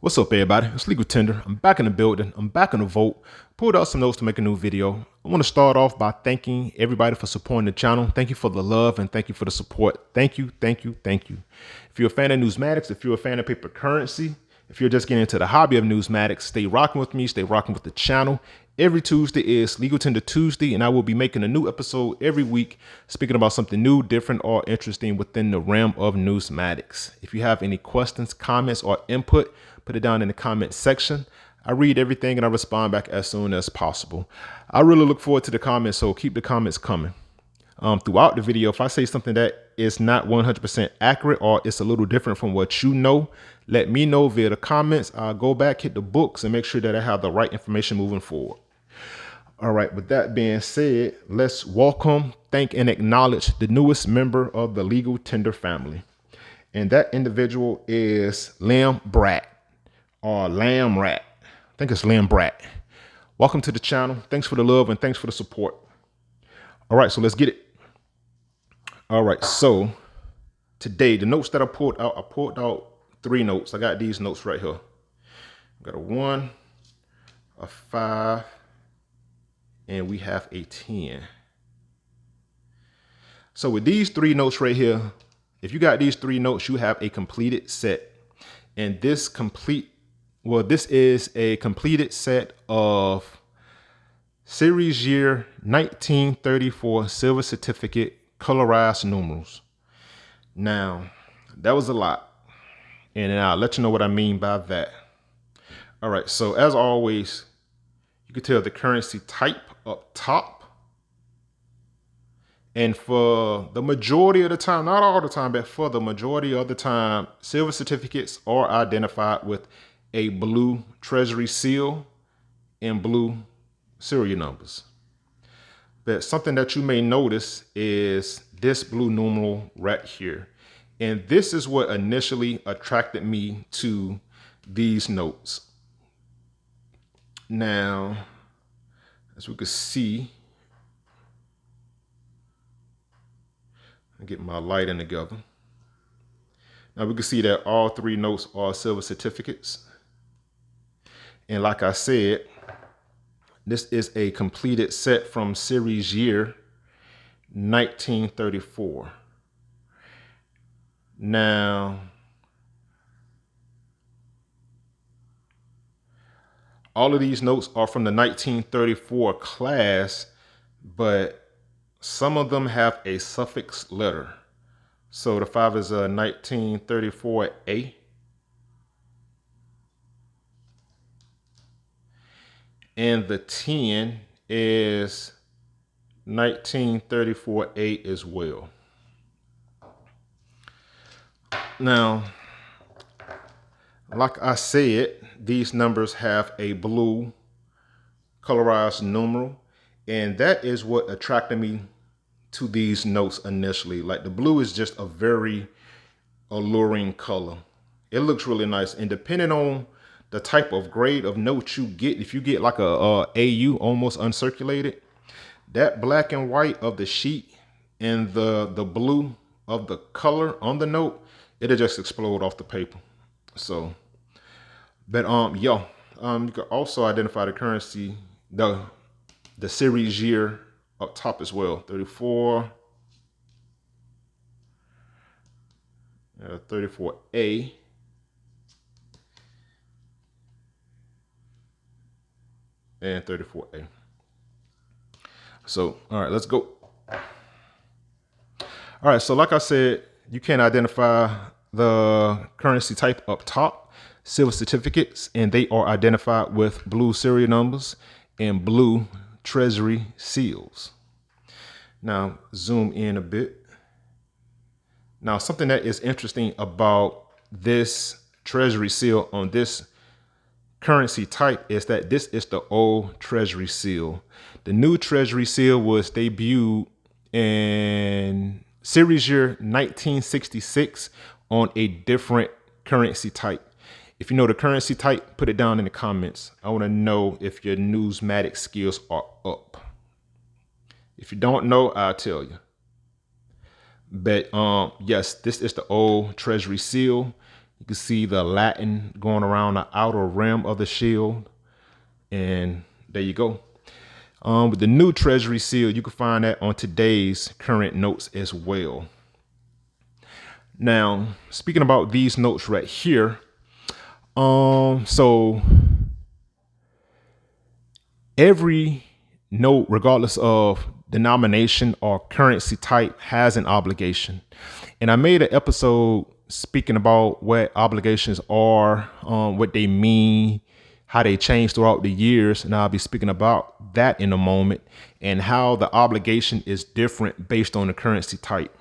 What's up, everybody? It's Legal Tender. I'm back in the building. I'm back in the vote. Pulled out some notes to make a new video. I want to start off by thanking everybody for supporting the channel. Thank you for the love and thank you for the support. Thank you, thank you, thank you. If you're a fan of numismatics, if you're a fan of paper currency, if you're just getting into the hobby of numismatics, stay rocking with me, stay rocking with the channel. Every Tuesday is Legal Tender Tuesday, and I will be making a new episode every week speaking about something new, different, or interesting within the realm of numismatics. If you have any questions, comments, or input, put it down in the comment section. I read everything and I respond back as soon as possible. I really look forward to the comments, so keep the comments coming. Throughout the video, if I say something that is not 100% accurate or it's a little different from what you know, let me know via the comments. I'll go back, hit the books, and make sure that I have the right information moving forward. All right, with that being said, let's welcome, thank, and acknowledge the newest member of the Legal Tender family. And that individual is Lamb Brat or Lamb Rat. I think it's Lamb Brat. Welcome to the channel. Thanks for the love and thanks for the support. All right, so let's get it. All right, so today, the notes that I pulled out 3 notes. I got these notes right here. I got a 1, a 5, and we have a 10. So with these 3 notes right here, if you got these 3 notes, you have a completed set. And this is a completed set of series year 1934 Silver Certificate Colorized Numerals. Now, that was a lot. And I'll let you know what I mean by that. All right, so as always, you can tell the currency type up top. And for the majority of the time, not all the time, but for the majority of the time, silver certificates are identified with a blue Treasury seal and blue serial numbers. But something that you may notice is this blue numeral right here. And this is what initially attracted me to these notes. Now, as we can see, get my lighting together. Now we can see that all 3 notes are silver certificates. And like I said, this is a completed set from series year 1934. Now, all of these notes are from the 1934 class, but some of them have a suffix letter. So the 5 is a 1934A. And the 10 is 1934A as well. Now, like I said, these numbers have a blue colorized numeral, and that is what attracted me to these notes initially. Like, the blue is just a very alluring color. It looks really nice, and depending on the type of grade of note you get, if you get like a AU almost uncirculated, that black and white of the sheet and the blue of the color on the note, it'll just explode off the paper. So, but you can also identify the currency, the series year up top as well. 34, 34A. And 34A. So, all right, let's go. All right, so like I said, you can identify the currency type up top, silver certificates, and they are identified with blue serial numbers and blue Treasury seals. Now, zoom in a bit. Now, something that is interesting about this Treasury seal on this currency type is that this is the old Treasury seal. The new Treasury seal was debuted in series year 1966 on a different currency type. If you know the currency type, put it down in the comments. I want to know if your numismatic skills are up. If you don't know, I'll tell you. But yes, this is the old Treasury seal. You can see the Latin going around the outer rim of the shield. And there you go. With the new Treasury seal, you can find that on today's current notes as well. Now, speaking about these notes right here, so every note, regardless of denomination or currency type, has an obligation. And I made an episode speaking about what obligations are, what they mean, how they change throughout the years. And I'll be speaking about that in a moment, and how the obligation is different based on the currency type.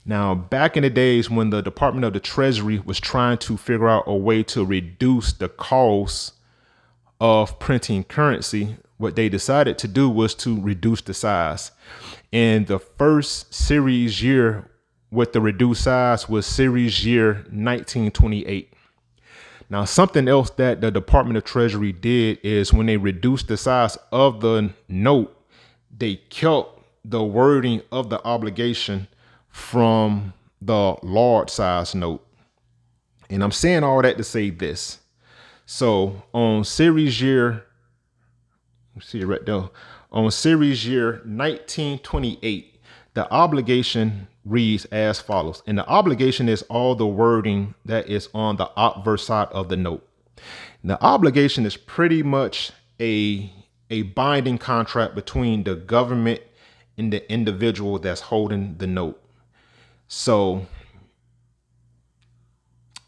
Now, back in the days when the Department of the Treasury was trying to figure out a way to reduce the cost of printing currency, what they decided to do was to reduce the size. And the first series year with the reduced size was series year 1928. Now, something else that the Department of Treasury did is when they reduced the size of the note, they kept the wording of the obligation from the large size note. And I'm saying all that to say this. So on series year, see it right there, on series year 1928, the obligation reads as follows. And the obligation is all the wording that is on the obverse side of the note. And the obligation is pretty much a binding contract between the government and the individual that's holding the note. So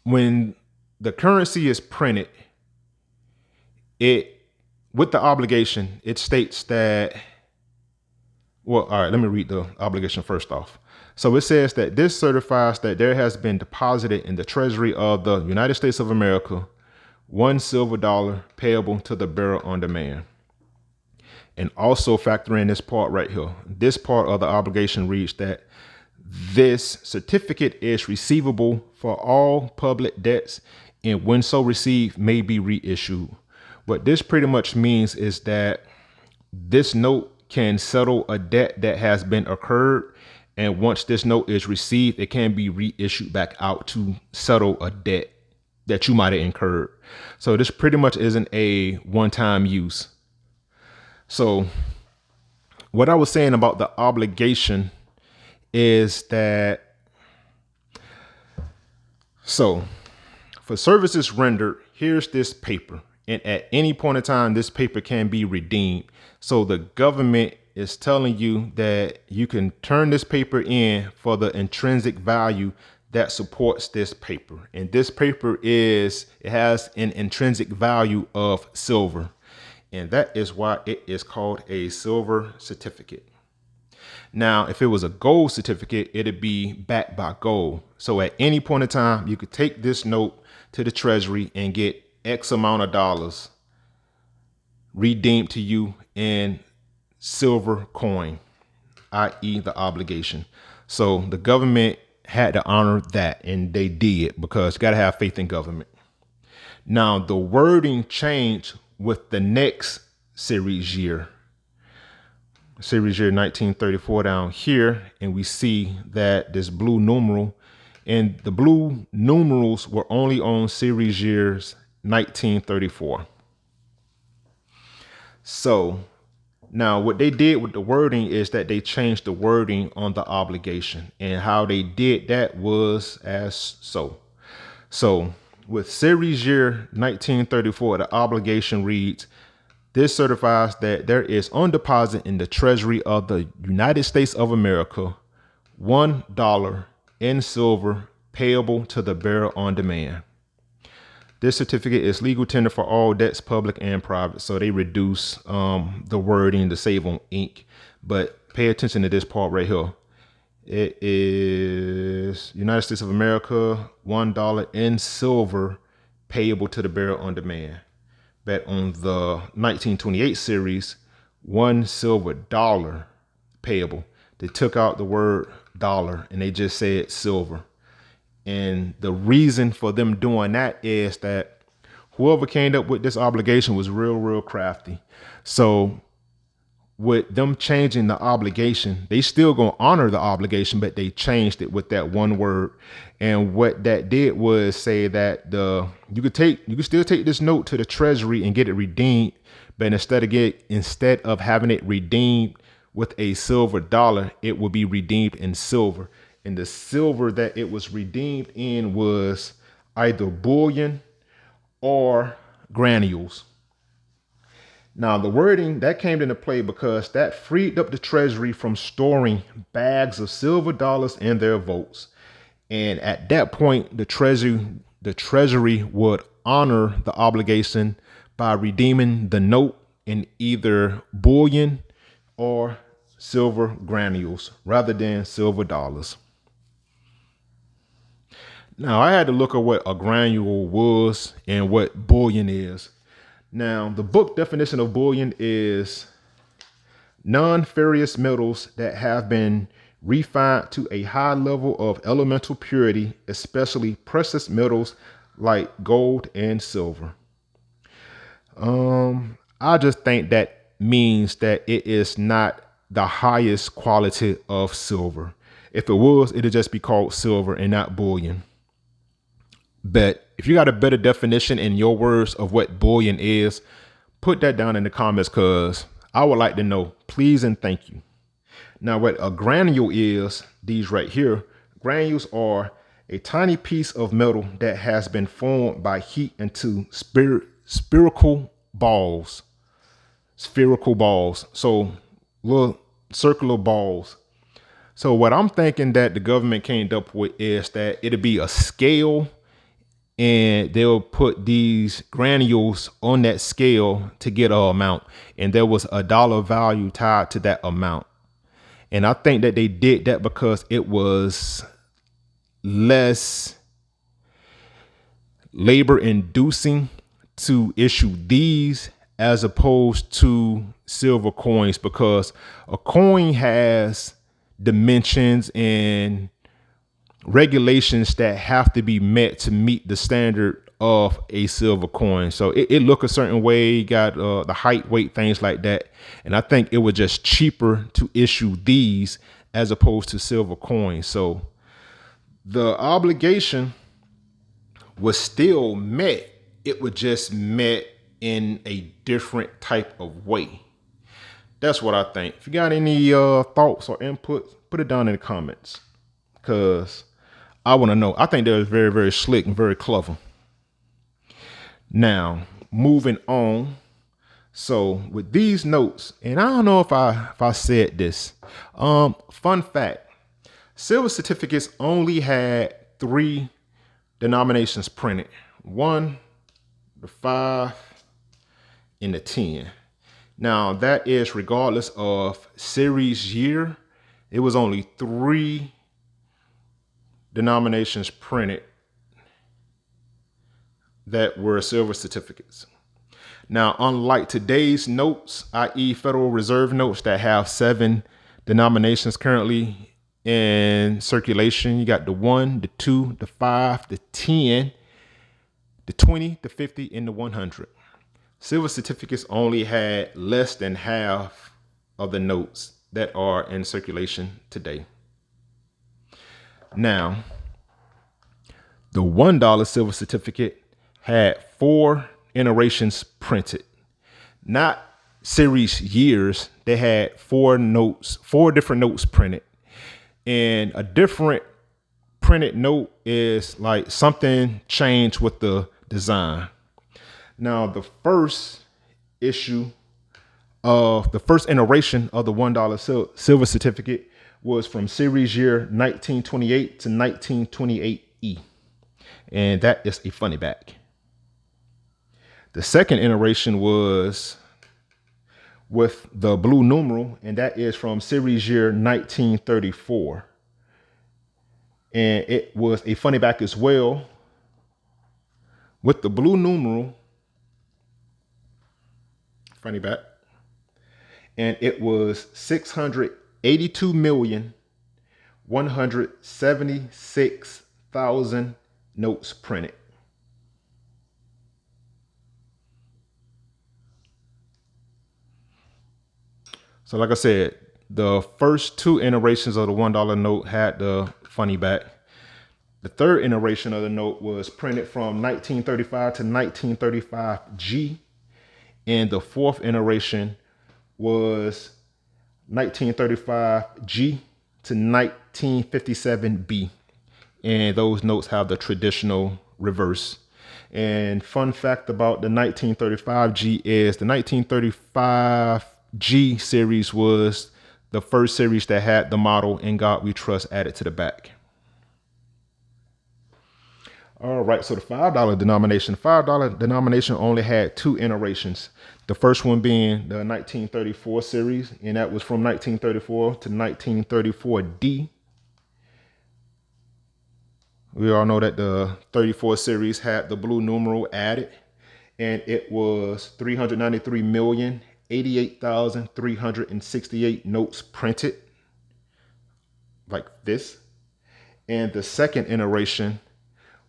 when the currency is printed, with the obligation, it states that, well, all right, let me read the obligation first off. So it says that this certifies that there has been deposited in the Treasury of the United States of America $1 silver payable to the bearer on demand. And also factor in this part right here. This part of the obligation reads that this certificate is receivable for all public debts, and when so received may be reissued. What this pretty much means is that this note can settle a debt that has been occurred, and once this note is received, it can be reissued back out to settle a debt that you might have incurred. So this pretty much isn't a one-time use. So what I was saying about the obligation is that, so for services rendered, here's this paper. And at any point in time, this paper can be redeemed. So the government is telling you that you can turn this paper in for the intrinsic value that supports this paper. And this paper it has an intrinsic value of silver. And that is why it is called a silver certificate. Now, if it was a gold certificate, it'd be backed by gold. So at any point in time, you could take this note to the Treasury and get X amount of dollars redeemed to you in silver coin, i.e. the obligation. So the government had to honor that, and they did, because you got to have faith in government. Now, the wording changed with the next series year 1934 down here, and we see that this blue numeral, and the blue numerals were only on series years 1934. So now what they did with the wording is that they changed the wording on the obligation, and how they did that was as so. So with series year 1934, the obligation reads, this certifies that there is on deposit in the Treasury of the United States of America $1 in silver payable to the bearer on demand. This certificate is legal tender for all debts, public and private. So they reduce the wording to save on ink. But pay attention to this part right here. It is United States of America, $1 in silver payable to the bearer on demand. But on the 1928 series, $1 silver payable. They took out the word dollar and they just said silver. And the reason for them doing that is that whoever came up with this obligation was real crafty. So with them changing the obligation, they still gonna honor the obligation, but they changed it with that one word. And what that did was say that you could still take this note to the Treasury and get it redeemed, but instead of having it redeemed with a silver dollar, it will be redeemed in silver. And the silver that it was redeemed in was either bullion or granules. Now, the wording that came into play because that freed up the Treasury from storing bags of silver dollars in their votes. And at that point, the Treasury would honor the obligation by redeeming the note in either bullion or silver granules rather than silver dollars. Now, I had to look at what a granule was and what bullion is. Now, the book definition of bullion is non-ferrous metals that have been refined to a high level of elemental purity, especially precious metals like gold and silver. I just think that means that it is not the highest quality of silver. If it was, it'd just be called silver and not bullion. But if you got a better definition in your words of what bullion is, put that down in the comments because I would like to know, please and thank you. Now, what a granule is, these right here, granules are a tiny piece of metal that has been formed by heat into spherical balls. So little circular balls. So what I'm thinking that the government came up with is that it'll be a scale, and they'll put these granules on that scale to get an amount. And there was a dollar value tied to that amount. And I think that they did that because it was less labor inducing to issue these as opposed to silver coins, because a coin has dimensions and regulations that have to be met to meet the standard of a silver coin. So it look a certain way, got the height, weight, things like that. And I think it was just cheaper to issue these as opposed to silver coins. So the obligation was still met. It was just met in a different type of way. That's what I think. If you got any thoughts or input, put it down in the comments, because I want to know. I think they're very, very slick and very clever. Now, moving on. So with these notes, and I don't know if I said this. Fun fact: silver certificates only had 3 denominations printed: 1, the 5, and the 10. Now that is regardless of series year. It was only 3 denominations printed that were silver certificates. Now, unlike today's notes, i.e. Federal Reserve notes that have 7 denominations currently in circulation, you got the 1, the 2, the 5, the 10, the 20, the 50, and the 100. Silver certificates only had less than half of the notes that are in circulation today. Now, the $1 silver certificate had 4 iterations printed, not series years. They had 4 different notes printed. And a different printed note is like something changed with the design. Now, the first iteration of the $1 silver certificate was from series year 1928 to 1928E. And that is a funny back. The second iteration was with the blue numeral, and that is from series year 1934. And it was a funny back as well with the blue numeral, funny back. And it was 682,176,000 notes printed. So like I said, the first two iterations of the $1 note had the funny back. The third iteration of the note was printed from 1935 to 1935G. And the fourth iteration was 1935G to 1957B. And those notes have the traditional reverse. And fun fact about the 1935G is the 1935G series was the first series that had the motto "In God We Trust" added to the back. All right, so the $5 denomination. $5 denomination only had two iterations. The first one being the 1934 series, and that was from 1934 to 1934D. We all know that the 34 series had the blue numeral added, and it was 393,088,368 notes printed like this. And the second iteration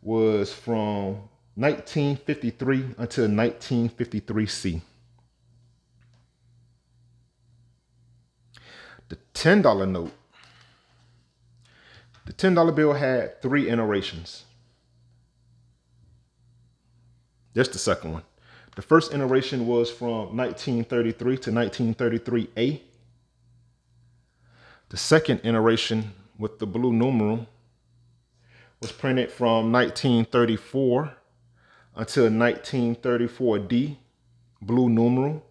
was from 1953 until 1953C. The $10 note. The $10 bill had three iterations. There's the second one. The first iteration was from 1933 to 1933A. The second iteration with the blue numeral was printed from 1934 until 1934D, blue numeral,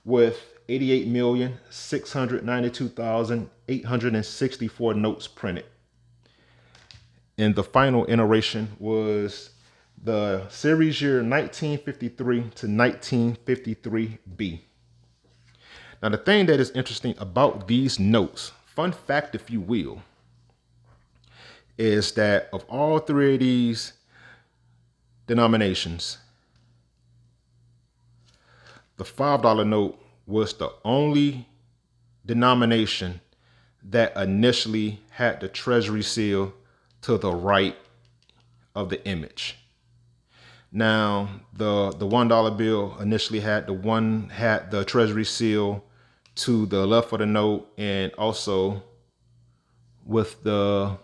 with 88,692,864 notes printed. And the final iteration was the series year 1953 to 1953B. Now, the thing that is interesting about these notes, fun fact if you will, is that of all three of these denominations, the $5 note was the only denomination that initially had the Treasury seal to the right of the image. Now, the $1 bill initially had the Treasury seal to the left of the note, and also with the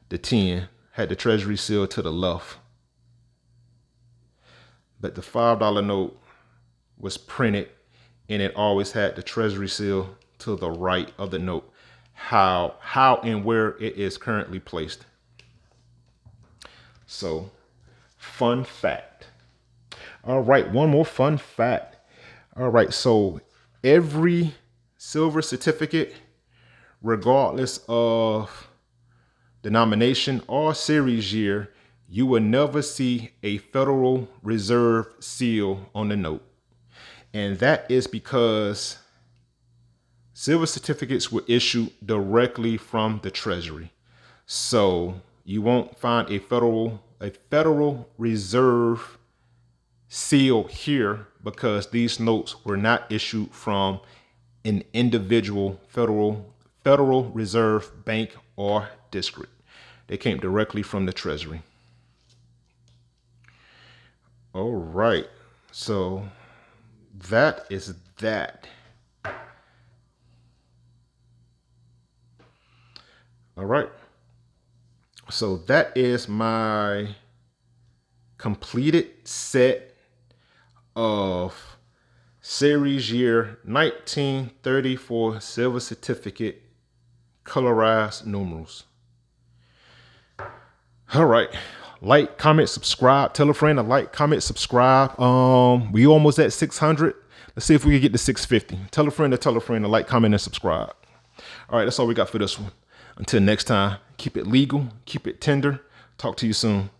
10 had the Treasury seal to the left. But the $5 note was printed and it always had the Treasury seal to the right of the note. How and where it is currently placed. So, fun fact. All right, one more fun fact. All right, so every silver certificate, regardless of denomination or series year, you will never see a Federal Reserve seal on the note. And that is because silver certificates were issued directly from the Treasury. So you won't find a Federal Reserve seal here because these notes were not issued from an individual Federal Reserve bank or district. They came directly from the Treasury. All right, so that is that. All right, so that is my completed set of series year 1934 Silver Certificate Colorized Numerals. All right, like, comment, subscribe. Tell a friend to like, comment, subscribe. We almost at 600. Let's see if we can get to 650. Tell a friend to like, comment, and subscribe. All right, that's all we got for this one. Until next time, keep it legal, keep it tender. Talk to you soon.